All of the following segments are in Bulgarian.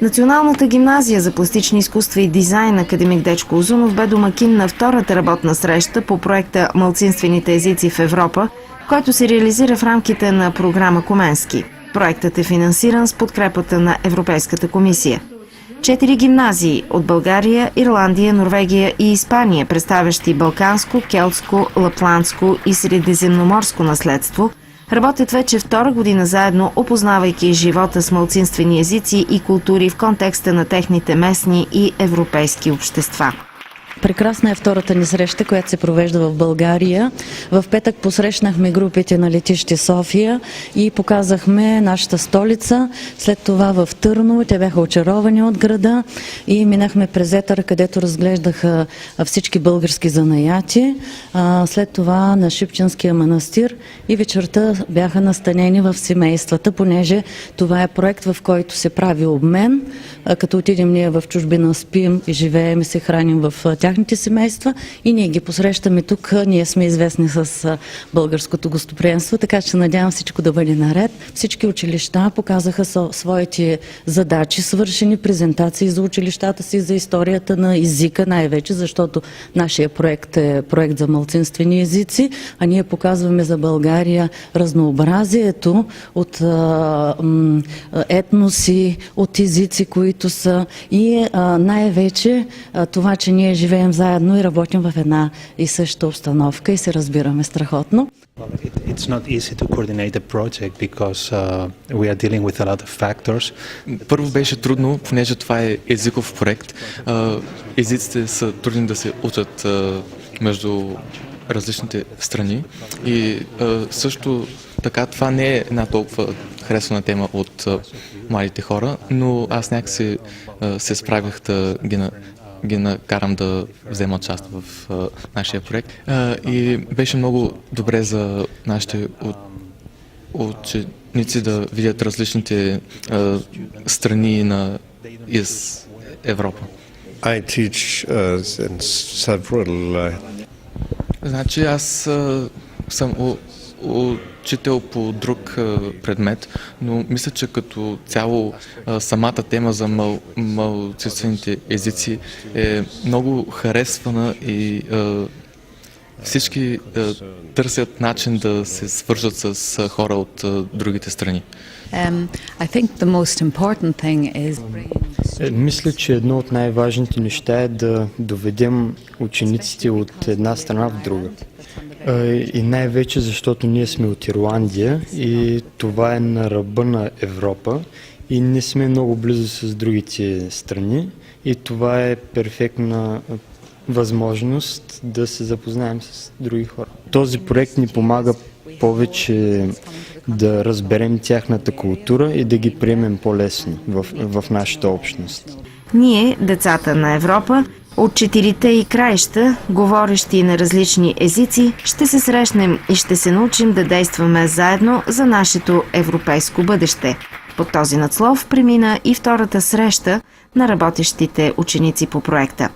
Националната гимназия за пластични изкуства и дизайн академик Дечко Узунов бе домакин на втората работна среща по проекта «Малцинствените езици в Европа», който се реализира в рамките на програма Коменски. Проектът е финансиран с подкрепата на Европейската комисия. 4 гимназии от България, Ирландия, Норвегия и Испания, представящи балканско, келтско, лапландско и средиземноморско наследство, работят вече втора година заедно, опознавайки живота с малцинствени езици и култури в контекста на техните местни и европейски общества. Прекрасна е втората ни среща, която се провежда в България. В петък посрещнахме групите на летище София и показахме нашата столица. След това в Търново те бяха очаровани от града и минахме през Етър, където разглеждаха всички български занаяти. След това на Шипченския манастир и вечерта бяха настанени в семействата, понеже това е проект, в който се прави обмен. Като отидем ние в чужбина, спим и живеем и се храним в тяхните семейства и ние ги посрещаме тук. Ние сме известни с българското гостоприемство, така че надявам всичко да бъде наред. Всички училища показаха своите задачи, свършени презентации за училищата си, за историята на езика най-вече, защото нашия проект е проект за малцинствени езици, а ние показваме за България разнообразието от етноси, от езици, които са и най-вече това, че ние живеем заедно и работим в една и съща обстановка и се разбираме страхотно. It's not easy to coordinate the project because we are dealing with a lot of factors. Първо беше трудно, понеже това е езиков проект. Езиците са трудни да се учат между различните страни и също така това не е една толкова харесвана тема от младите хора, но аз някакси се справих да ги накарам да вземат част в нашия проект. И беше много добре за нашите ученици да видят различните страни из Европа. I teach in several. Значи аз съм учител по друг предмет, но мисля, че като цяло самата тема за малцинствените езици е много харесвана и всички търсят начин да се свържат с хора от другите страни. Мисля, че едно от най-важните неща е да доведем учениците от една страна в друга. И най-вече защото ние сме от Ирландия и това е на ръба на Европа и не сме много близо с другите страни и това е перфектна възможност да се запознаем с други хора. Този проект ни помага повече да разберем тяхната култура и да ги приемем по-лесно в нашата общност. Ние, децата на Европа, от 4-те и краища, говорещи на различни езици, ще се срещнем и ще се научим да действаме заедно за нашето европейско бъдеще. Под този надслов премина и втората среща на работещите ученици по проекта.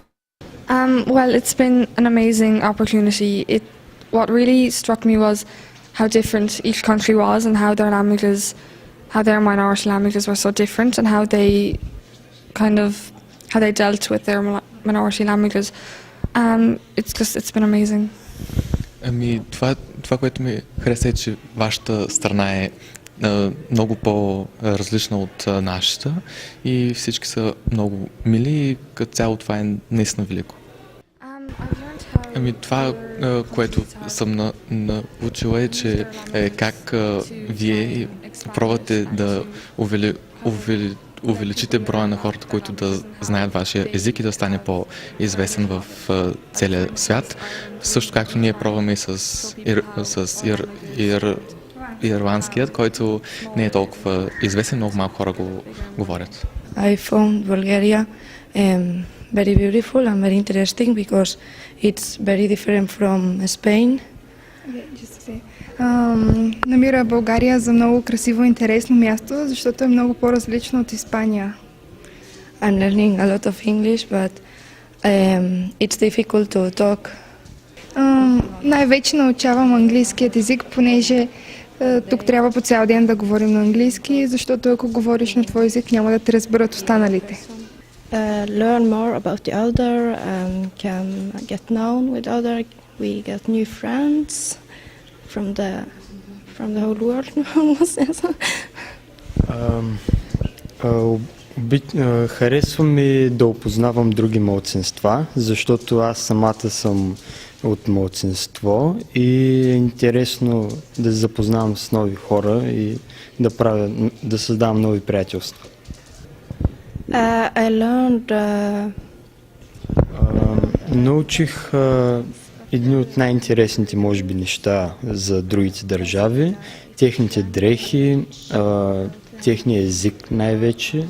Well, it's been an amazing opportunity. What really struck me was how different each country was and how their minority languages were so different and how they dealt with their minority languages. It's been amazing. Това, което ми хареса е, че вашата страна е много по-различна от нашата и всички са много мили и като цяло това е наистина велико. Това, което съм научила е, че как вие пробвате да увеличите броя на хората, които да знаят вашия език и да стане по-известен в целия свят. Също както ние пробваме и с ирландският, който не е толкова известен, много малко хора го говорят. I found Bulgaria very beautiful and very interesting because it's very different from Spain. Намира България за много красиво и интересно място, защото е много по-различно от Испания. I'm learning a lot of English, but it's difficult to talk. Най-вече научавам английският език, понеже Тук трябва по цял ден да говорим на английски, защото ако говориш на твой език, няма да те разберат останалите. Learn more about the other, can get known with other. We get new friends from the whole world. Харесва ми да опознавам други малцинства, защото аз самата съм от малцинство и е интересно да се запознавам с нови хора и да създавам нови приятелства. I learned Научих едни от най-интересните, може би, неща за другите държави, техните дрехи, техния език най-вече.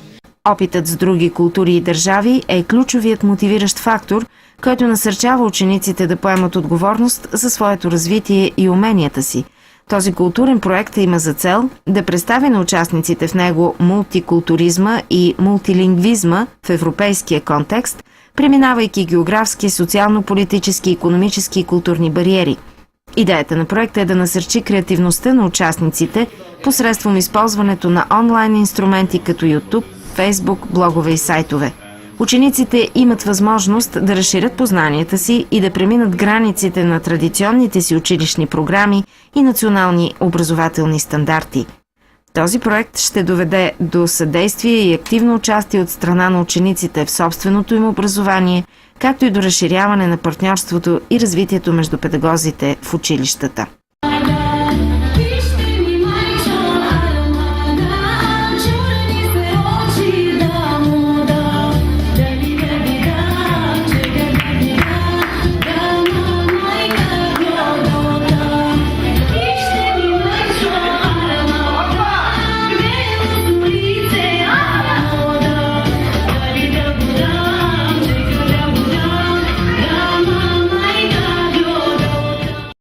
Опитът с други култури и държави е ключовият мотивиращ фактор, който насърчава учениците да поемат отговорност за своето развитие и уменията си. Този културен проект има за цел да представи на участниците в него мултикултуризма и мултилингвизма в европейския контекст, преминавайки географски, социално-политически, икономически и културни бариери. Идеята на проекта е да насърчи креативността на участниците посредством използването на онлайн инструменти като YouTube, Facebook, блогове и сайтове. Учениците имат възможност да разширят познанията си и да преминат границите на традиционните си училищни програми и национални образователни стандарти. Този проект ще доведе до съдействие и активно участие от страна на учениците в собственото им образование, както и до разширяване на партньорството и развитието между педагозите в училищата.